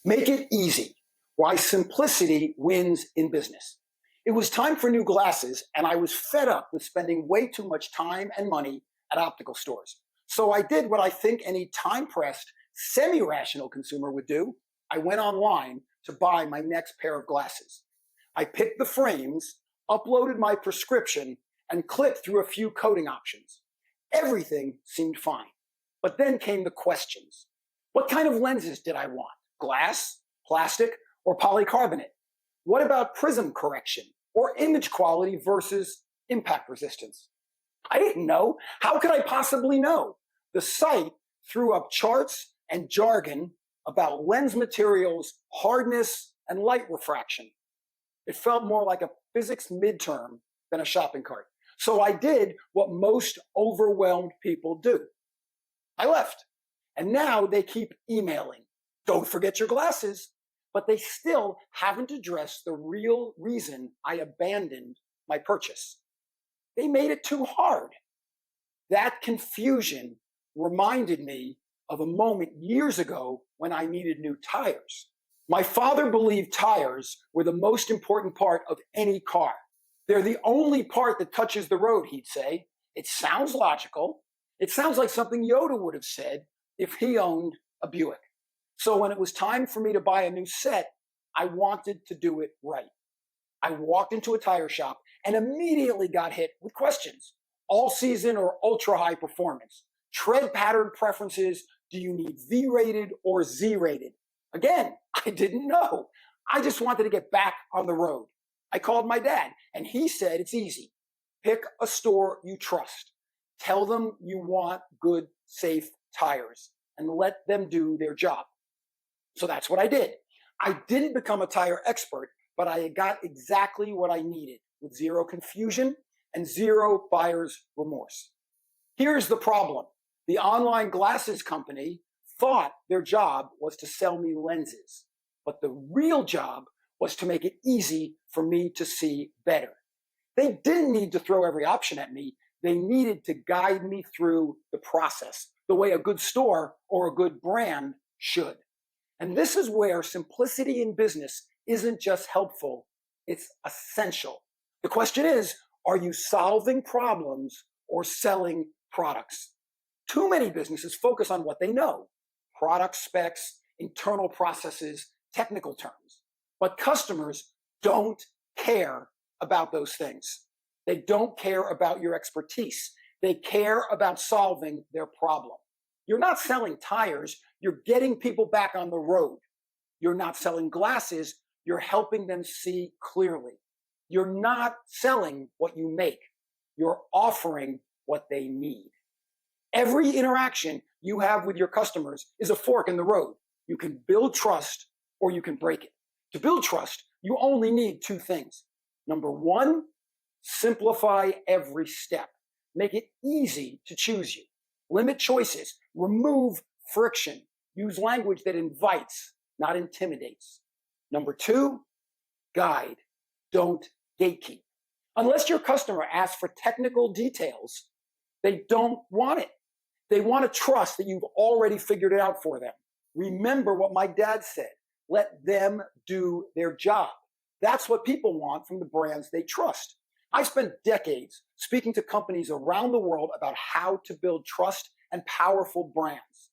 Make it easy. Why simplicity wins in business. It was time for new glasses, and I was fed up with spending way too much time and money at optical stores. So I did what I think any time-pressed, semi-rational consumer would do. I went online to buy my next pair of glasses. I picked the frames, uploaded my prescription, and clicked through a few coding options. Everything seemed fine. But then came the questions. What kind of lenses did I want? Glass, plastic, or polycarbonate? What about prism correction or image quality versus impact resistance? I didn't know. How could I possibly know? The site threw up charts and jargon about lens materials, hardness, and light refraction. It felt more like a physics midterm than a shopping cart. So I did what most overwhelmed people do. I left. And now they keep emailing. Don't forget your glasses. But they still haven't addressed the real reason I abandoned my purchase. They made it too hard. That confusion reminded me of a moment years ago when I needed new tires. My father believed tires were the most important part of any car. They're the only part that touches the road, he'd say. It sounds logical. It sounds like something Yoda would have said if he owned a Buick. So when it was time for me to buy a new set, I wanted to do it right. I walked into a tire shop and immediately got hit with questions. All season or ultra high performance? Tread pattern preferences? Do you need V-rated or Z-rated? Again, I didn't know. I just wanted to get back on the road. I called my dad and he said it's easy. Pick a store you trust. Tell them you want good, safe tires and let them do their job. So that's what I did. I didn't become a tire expert, but I got exactly what I needed with zero confusion and zero buyer's remorse. Here's the problem. The online glasses company thought their job was to sell me lenses, but the real job was to make it easy for me to see better. They didn't need to throw every option at me. They needed to guide me through the process, the way a good store or a good brand should. And this is where simplicity in business isn't just helpful, it's essential. The question is, are you solving problems or selling products? Too many businesses focus on what they know, product specs, internal processes, technical terms. But customers don't care about those things. They don't care about your expertise. They care about solving their problem. You're not selling tires, you're getting people back on the road. You're not selling glasses, you're helping them see clearly. You're not selling what you make, you're offering what they need. Every interaction you have with your customers is a fork in the road. You can build trust or you can break it. To build trust, you only need two things. Number one, simplify every step. Make it easy to choose you. Limit choices, remove friction, use language that invites, not intimidates. Number two, guide, don't gatekeep. Unless your customer asks for technical details, they don't want it. They want to trust that you've already figured it out for them. Remember what my dad said, let them do their job. That's what people want from the brands they trust. I spent decades speaking to companies around the world about how to build trust and powerful brands.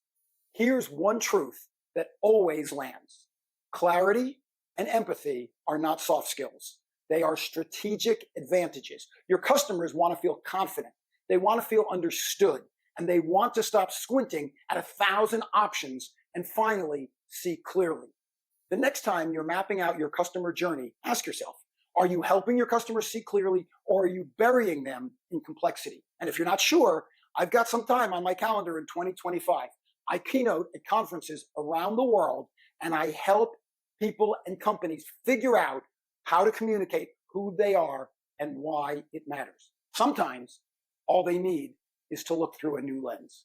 Here's one truth that always lands. Clarity and empathy are not soft skills. They are strategic advantages. Your customers want to feel confident. They want to feel understood. And they want to stop squinting at 1,000 options and finally see clearly. The next time you're mapping out your customer journey, ask yourself, are you helping your customers see clearly or are you burying them in complexity? And if you're not sure, I've got some time on my calendar in 2025. I keynote at conferences around the world and I help people and companies figure out how to communicate who they are and why it matters. Sometimes all they need is to look through a new lens.